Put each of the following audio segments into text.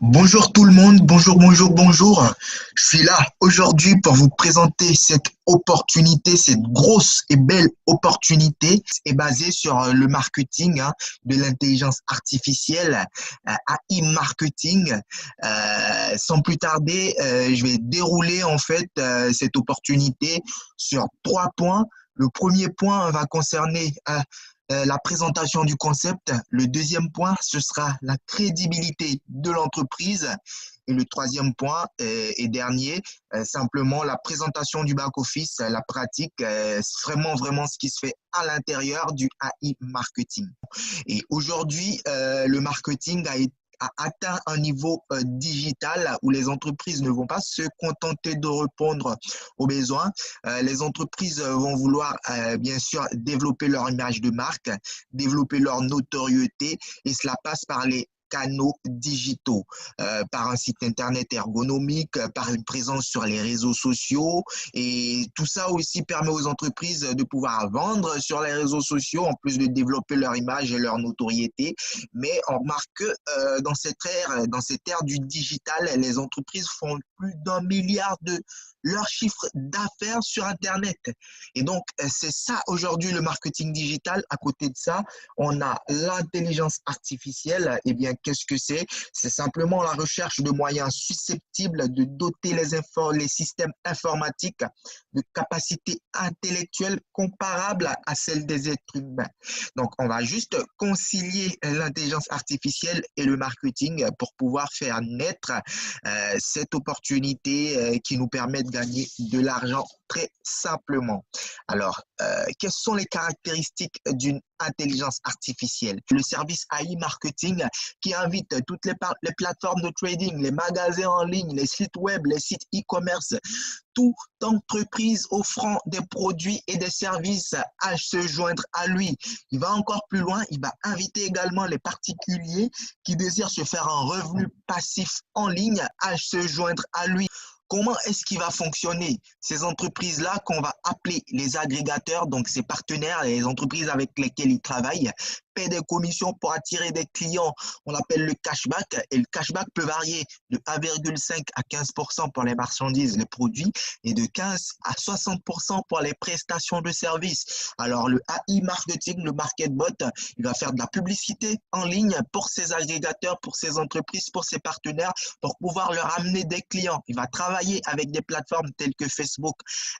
Bonjour tout le monde, bonjour, bonjour, bonjour. Je suis là aujourd'hui pour vous présenter cette opportunité, cette grosse et belle opportunité est basée sur le marketing de l'intelligence artificielle, AI marketing. Sans plus tarder, je vais dérouler en fait cette opportunité sur 3 points. Le premier point va concerner la présentation du concept. Le deuxième point, ce sera la crédibilité de l'entreprise. Et le troisième point et dernier, simplement la présentation du back-office, la pratique, vraiment, vraiment ce qui se fait à l'intérieur du AI marketing. Et aujourd'hui, le marketing a atteint un niveau digital où les entreprises ne vont pas se contenter de répondre aux besoins. Les entreprises vont vouloir, bien sûr, développer leur image de marque, développer leur notoriété, et cela passe par les canaux digitaux, par un site internet ergonomique, par une présence sur les réseaux sociaux. Et tout ça aussi permet aux entreprises de pouvoir vendre sur les réseaux sociaux, en plus de développer leur image et leur notoriété. Mais on remarque que dans cette ère du digital, les entreprises font plus d'1 milliard de leur chiffre d'affaires sur Internet. Et donc, c'est ça aujourd'hui le marketing digital. À côté de ça, on a l'intelligence artificielle. Eh bien, qu'est-ce que c'est? C'est simplement la recherche de moyens susceptibles de doter les systèmes informatiques de capacités intellectuelles comparables à celles des êtres humains. Donc, on va juste concilier l'intelligence artificielle et le marketing pour pouvoir faire naître cette opportunité qui nous permet de gagner de l'argent très simplement. Alors, quelles sont les caractéristiques d'une intelligence artificielle? Le service AI marketing qui invite toutes les plateformes de trading, les magasins en ligne, les sites web, les sites e-commerce, toute entreprise offrant des produits et des services à se joindre à lui. Il va encore plus loin, il va inviter également les particuliers qui désirent se faire un revenu passif en ligne à se joindre à lui. Comment est-ce qu'il va fonctionner? Ces entreprises-là qu'on va appeler les agrégateurs, donc ces partenaires, les entreprises avec lesquelles ils travaillent, paient des commissions pour attirer des clients. On appelle le cashback, et le cashback peut varier de 1,5 à 15% pour les marchandises, les produits, et de 15 à 60% pour les prestations de services. Alors le AI marketing, le marketbot, il va faire de la publicité en ligne pour ces agrégateurs, pour ces entreprises, pour ces partenaires, pour pouvoir leur amener des clients. Il va travailler avec des plateformes telles que Facebook,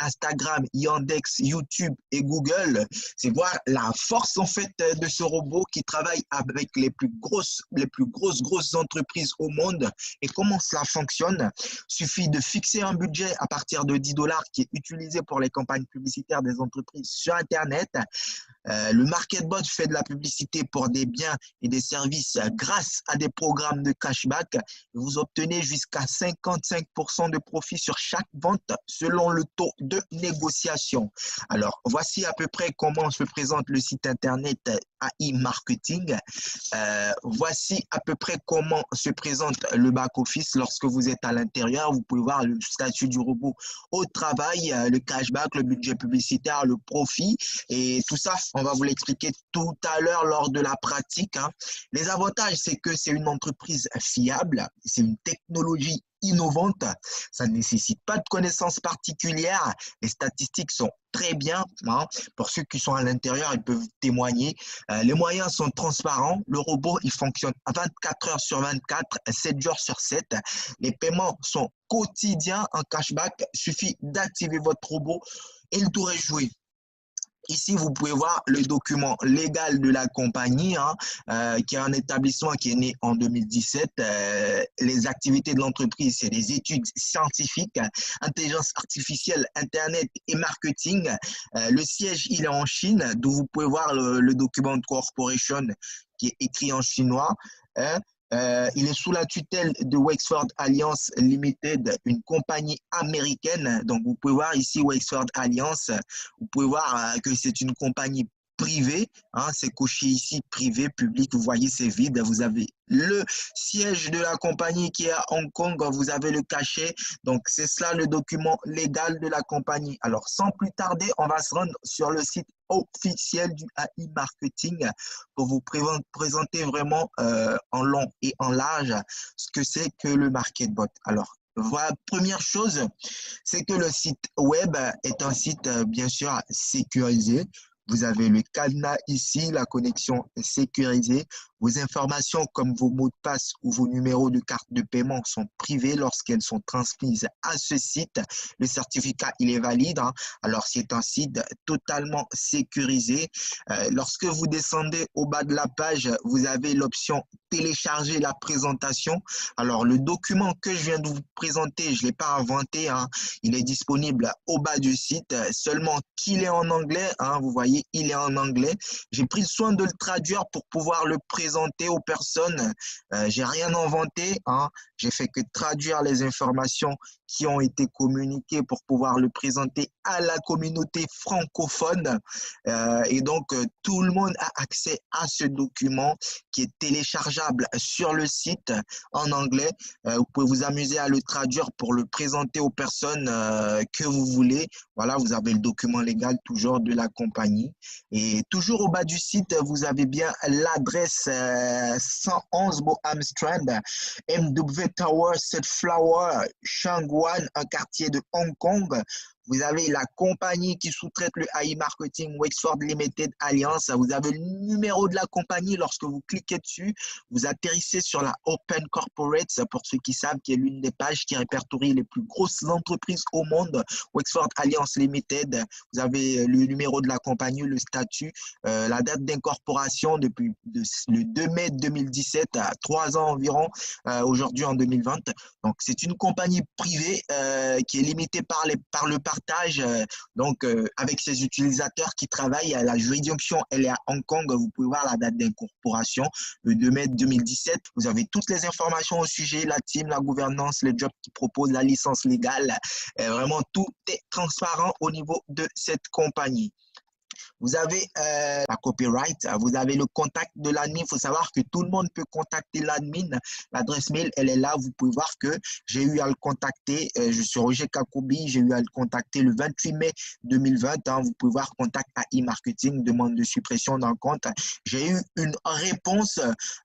Instagram, Yandex, YouTube et Google. C'est voir la force en fait de ce robot qui travaille avec grosses entreprises au monde. Et comment cela fonctionne? Suffit de fixer un budget à partir de 10 dollars qui est utilisé pour les campagnes publicitaires des entreprises sur Internet. Le marketbot fait de la publicité pour des biens et des services grâce à des programmes de cashback. Vous obtenez jusqu'à 55% de profit sur chaque vente selon le taux de négociation. Alors, voici à peu près comment se présente le site internet AI Marketing. Voici à peu près comment se présente le back-office lorsque vous êtes à l'intérieur. Vous pouvez voir le statut du robot au travail, le cashback, le budget publicitaire, le profit et tout ça, on va vous l'expliquer tout à l'heure lors de la pratique. Les avantages, c'est que c'est une entreprise fiable, c'est une technologie innovante, ça ne nécessite pas de connaissances particulières, les statistiques sont très bien. Pour ceux qui sont à l'intérieur, ils peuvent témoigner. Les moyens sont transparents. Le robot, il fonctionne 24 heures sur 24, 7 jours sur 7. Les paiements sont quotidiens en cashback. Il suffit d'activer votre robot et le tour est joué. Ici, vous pouvez voir le document légal de la compagnie, qui est un établissement qui est né en 2017. Les activités de l'entreprise, c'est des études scientifiques, intelligence artificielle, Internet et marketing. Le siège, il est en Chine, d'où vous pouvez voir le document de corporation qui est écrit en chinois. Il est sous la tutelle de Wexford Alliance Limited, une compagnie américaine. Donc, vous pouvez voir ici Wexford Alliance. Vous pouvez voir que c'est une compagnie privé, hein, c'est coché ici, privé, public, vous voyez, c'est vide. Vous avez le siège de la compagnie qui est à Hong Kong, vous avez le cachet. Donc, c'est cela le document légal de la compagnie. Alors, sans plus tarder, on va se rendre sur le site officiel du AI Marketing pour vous présenter vraiment en long et en large ce que c'est que le MarketBot. Alors, voilà, première chose, c'est que le site web est un site, bien sûr, sécurisé. Vous avez le cadenas ici, la connexion est sécurisée. Vos informations comme vos mots de passe ou vos numéros de carte de paiement sont privés lorsqu'elles sont transmises à ce site. Le certificat, il est valide, hein. Alors, c'est un site totalement sécurisé. Lorsque vous descendez au bas de la page, vous avez l'option télécharger la présentation. Alors, le document que je viens de vous présenter, je ne l'ai pas inventé, hein. Il est disponible au bas du site, seulement qu'il est en anglais, hein. Vous voyez, il est en anglais. J'ai pris le soin de le traduire pour pouvoir le présenter aux personnes. J'ai rien inventé, hein. J'ai fait que traduire les informations qui ont été communiquées pour pouvoir le présenter à la communauté francophone. Et donc, tout le monde a accès à ce document qui est téléchargeable sur le site en anglais. Vous pouvez vous amuser à le traduire pour le présenter aux personnes que vous voulez. Voilà, vous avez le document légal toujours de la compagnie. Et toujours au bas du site, vous avez bien l'adresse 111 Boham Strand, MW Tower, Set Flower, Shangwan, un quartier de Hong Kong. Vous avez la compagnie qui sous-traite le AI Marketing Wexford Limited Alliance. Vous avez le numéro de la compagnie. Lorsque vous cliquez dessus, vous atterrissez sur la Open Corporate, pour ceux qui savent, qui est l'une des pages qui répertorie les plus grosses entreprises au monde. Wexford Alliance Limited. Vous avez le numéro de la compagnie, le statut, la date d'incorporation depuis le 2 mai 2017 à 3 ans environ, aujourd'hui en 2020. Donc, c'est une compagnie privée qui est limitée par le partage, avec ses utilisateurs qui travaillent. La juridiction, elle est à Hong Kong. Vous pouvez voir la date d'incorporation, le 2 mai 2017. Vous avez toutes les informations au sujet, la team, la gouvernance, les jobs qu'ils proposent, la licence légale. Vraiment, tout est transparent au niveau de cette compagnie. Vous avez la copyright, vous avez le contact de l'admin. Il faut savoir que tout le monde peut contacter l'admin. L'adresse mail, elle est là. Vous pouvez voir que j'ai eu à le contacter. Je suis Roger Kakobi. J'ai eu à le contacter le 28 mai 2020. Hein. Vous pouvez voir contact AI Marketing, demande de suppression d'un compte. J'ai eu une réponse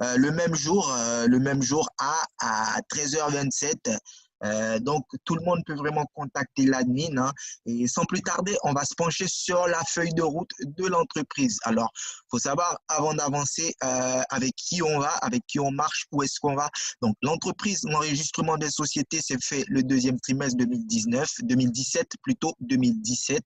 le même jour à 13h27. Donc, tout le monde peut vraiment contacter l'admin, hein. Et sans plus tarder, on va se pencher sur la feuille de route de l'entreprise. Alors, faut savoir, avant d'avancer, avec qui on va, avec qui on marche, où est-ce qu'on va. Donc, l'entreprise, l'enregistrement des sociétés s'est fait le deuxième trimestre 2017 plutôt 2017.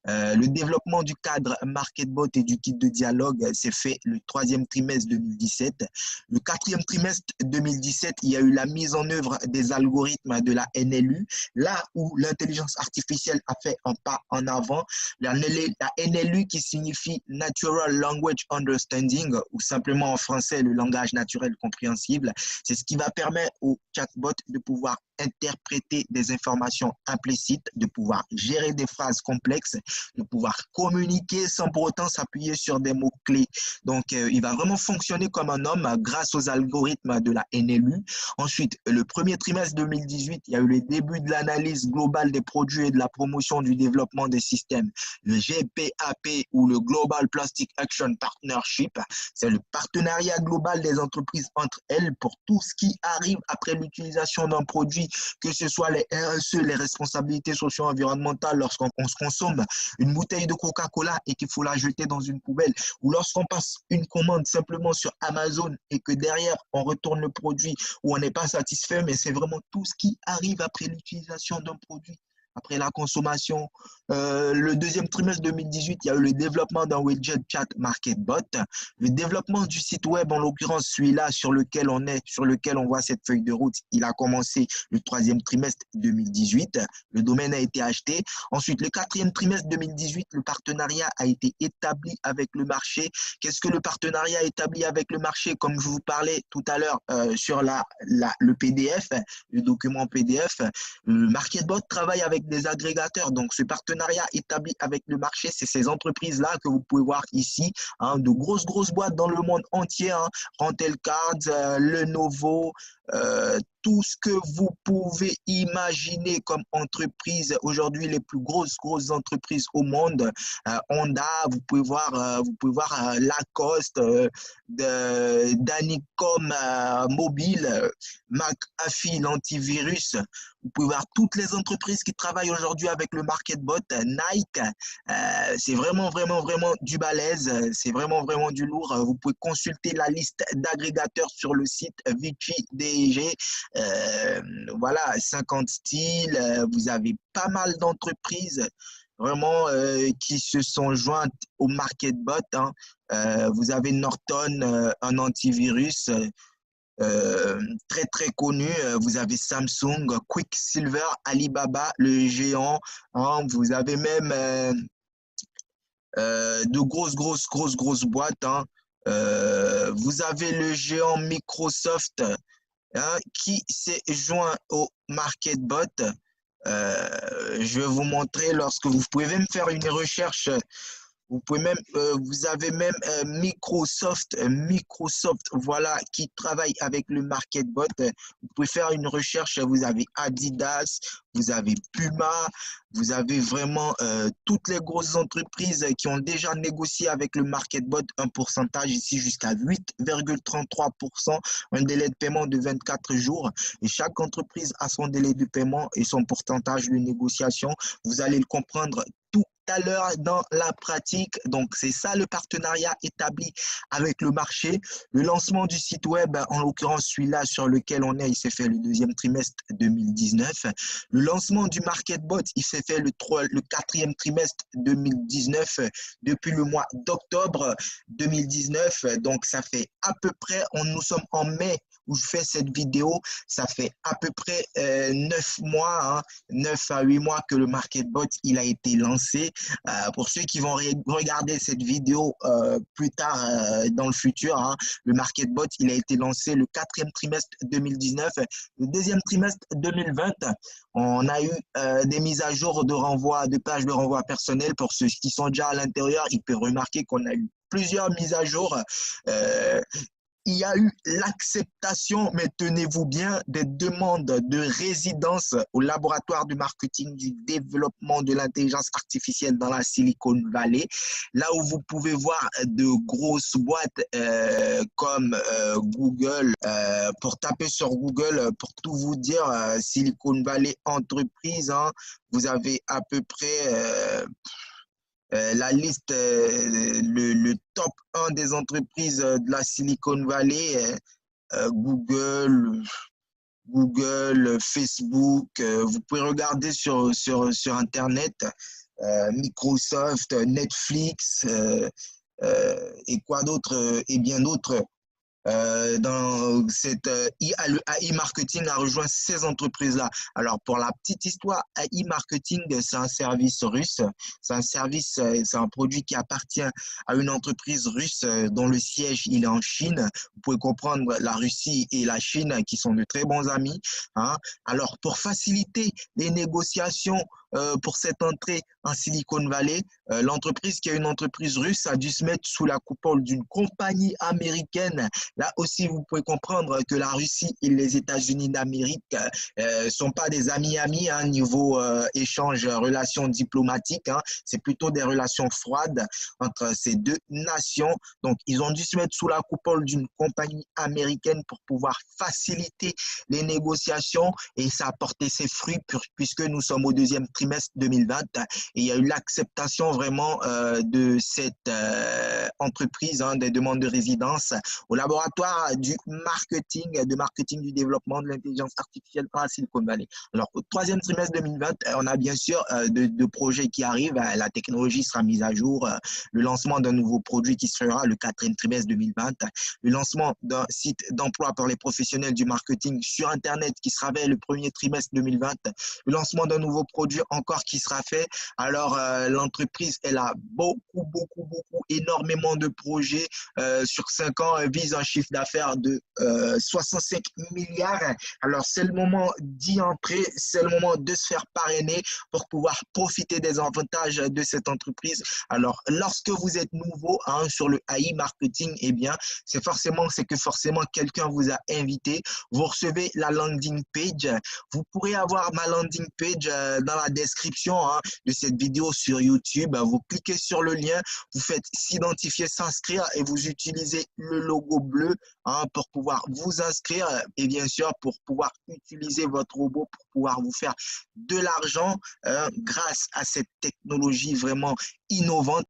Le développement du cadre MarketBot et du kit de dialogue s'est fait le troisième trimestre 2017. Le quatrième trimestre 2017, il y a eu la mise en œuvre des algorithmes de la NLU, là où l'intelligence artificielle a fait un pas en avant. La NLU qui signifie Natural Language Understanding, ou simplement en français le langage naturel compréhensible, c'est ce qui va permettre au chatbot de pouvoir interpréter des informations implicites, de pouvoir gérer des phrases complexes, de pouvoir communiquer sans pour autant s'appuyer sur des mots-clés. Donc, il va vraiment fonctionner comme un homme grâce aux algorithmes de la NLU. Ensuite, le premier trimestre 2018, il y a eu le début de l'analyse globale des produits et de la promotion du développement des systèmes. Le GPAP ou le Global Plastic Action Partnership, c'est le partenariat global des entreprises entre elles pour tout ce qui arrive après l'utilisation d'un produit, que ce soit les RSE, les responsabilités socio-environnementales, lorsqu'on se consomme une bouteille de Coca-Cola et qu'il faut la jeter dans une poubelle, ou lorsqu'on passe une commande simplement sur Amazon et que derrière on retourne le produit ou on n'est pas satisfait, mais c'est vraiment tout ce qui arrive après l'utilisation d'un produit, après la consommation. Le deuxième trimestre 2018, il y a eu le développement d'un widget chat MarketBot. Le développement du site web, en l'occurrence celui-là sur lequel on est, sur lequel on voit cette feuille de route, il a commencé le troisième trimestre 2018. Le domaine a été acheté. Ensuite, le quatrième trimestre 2018, le partenariat a été établi avec le marché. Qu'est-ce que le partenariat établi avec le marché? Comme je vous parlais tout à l'heure sur le PDF, le document PDF, le MarketBot travaille avec des agrégateurs. Donc, ce partenariat établi avec le marché, c'est ces entreprises-là que vous pouvez voir ici, hein, de grosses boîtes dans le monde entier, hein, Rental Cards, Lenovo, tout ce que vous pouvez imaginer comme entreprise aujourd'hui, les plus grosses entreprises au monde, Honda, vous pouvez voir Lacoste, Danicom Mobile, McAfee, l'antivirus. Vous pouvez voir toutes les entreprises qui travaillent aujourd'hui avec le MarketBot, Nike. C'est vraiment du balèze, c'est vraiment du lourd. Vous pouvez consulter la liste d'agrégateurs sur le site Vici DG. Voilà, 50 styles. Vous avez pas mal d'entreprises vraiment qui se sont jointes au MarketBot, hein. Vous avez Norton, un antivirus très connu. Vous avez Samsung, Quicksilver, Alibaba, le géant, hein. Vous avez même de grosses boîtes, hein. Vous avez le géant Microsoft, hein, qui s'est joint au MarketBot. Je vais vous montrer lorsque vous pouvez même faire une recherche. Vous pouvez même, vous avez même Microsoft, voilà, qui travaille avec le MarketBot. Vous pouvez faire une recherche. Vous avez Adidas, vous avez Puma, vous avez vraiment toutes les grosses entreprises qui ont déjà négocié avec le MarketBot un pourcentage ici jusqu'à 8,33%, un délai de paiement de 24 jours. Et chaque entreprise a son délai de paiement et son pourcentage de négociation. Vous allez le comprendre tout à l'heure dans la pratique. Donc, c'est ça le partenariat établi avec le marché. Le lancement du site web, en l'occurrence celui-là sur lequel on est, il s'est fait le deuxième trimestre 2019. Le lancement du MarketBot, il s'est fait le quatrième trimestre 2019, depuis le mois d'octobre 2019. Donc, ça fait à peu près, nous sommes en mai où je fais cette vidéo, ça fait à peu près 9 mois, hein, 9 à 8 mois que le MarketBot il a été lancé. Pour ceux qui vont regarder cette vidéo plus tard dans le futur, hein, le MarketBot il a été lancé le quatrième trimestre 2019. Le deuxième trimestre 2020, on a eu des mises à jour de renvoi, de pages de renvoi personnel. Pour ceux qui sont déjà à l'intérieur, ils peuvent remarquer qu'on a eu plusieurs mises à jour. Il y a eu l'acceptation, mais tenez-vous bien, des demandes de résidence au laboratoire du marketing du développement de l'intelligence artificielle dans la Silicon Valley, là où vous pouvez voir de grosses boîtes comme Google. Pour taper sur Google, pour tout vous dire, Silicon Valley entreprise, hein, vous avez à peu près la liste, le top 1 des entreprises de la Silicon Valley, Google, Facebook. Vous pouvez regarder sur Internet, Microsoft, Netflix, et quoi d'autre, et bien d'autres. Dans cette le AI Marketing a rejoint ces entreprises-là. Alors, pour la petite histoire, AI Marketing, c'est un service russe. C'est un service, c'est un produit qui appartient à une entreprise russe dont le siège, il est en Chine. Vous pouvez comprendre la Russie et la Chine qui sont de très bons amis, hein. Alors, pour faciliter les négociations pour cette entrée en Silicon Valley, l'entreprise qui est une entreprise russe a dû se mettre sous la coupole d'une compagnie américaine. Là aussi, vous pouvez comprendre que la Russie et les États-Unis d'Amérique sont pas des amis, hein, niveau échange, relations diplomatiques, hein. C'est plutôt des relations froides entre ces deux nations. Donc, ils ont dû se mettre sous la coupole d'une compagnie américaine pour pouvoir faciliter les négociations et ça a porté ses fruits puisque nous sommes au deuxième trimestre 2020 et il y a eu l'acceptation vraiment de cette entreprise, hein, des demandes de résidence au laboratoire du marketing du développement de l'intelligence artificielle dans la Silicon Valley. Alors, au troisième trimestre 2020, on a bien sûr de projets qui arrivent. La technologie sera mise à jour. Le lancement d'un nouveau produit qui se fera le quatrième trimestre 2020. Le lancement d'un site d'emploi pour les professionnels du marketing sur Internet qui sera fait le premier trimestre 2020. Le lancement d'un nouveau produit encore qui sera fait. Alors, l'entreprise, elle a énormément de projets sur 5 ans, vise un chiffre d'affaires de 65 milliards. Alors, c'est le moment d'y entrer, c'est le moment de se faire parrainer pour pouvoir profiter des avantages de cette entreprise. Alors, lorsque vous êtes nouveau sur le AI marketing, eh bien, c'est que forcément quelqu'un vous a invité. Vous recevez la landing page. Vous pourrez avoir ma landing page dans la description de cette vidéo sur YouTube. Vous cliquez sur le lien, vous faites s'identifier, s'inscrire et vous utilisez le logo bleu pour pouvoir vous inscrire et bien sûr pour pouvoir utiliser votre robot pour pouvoir vous faire de l'argent grâce à cette technologie vraiment innovante.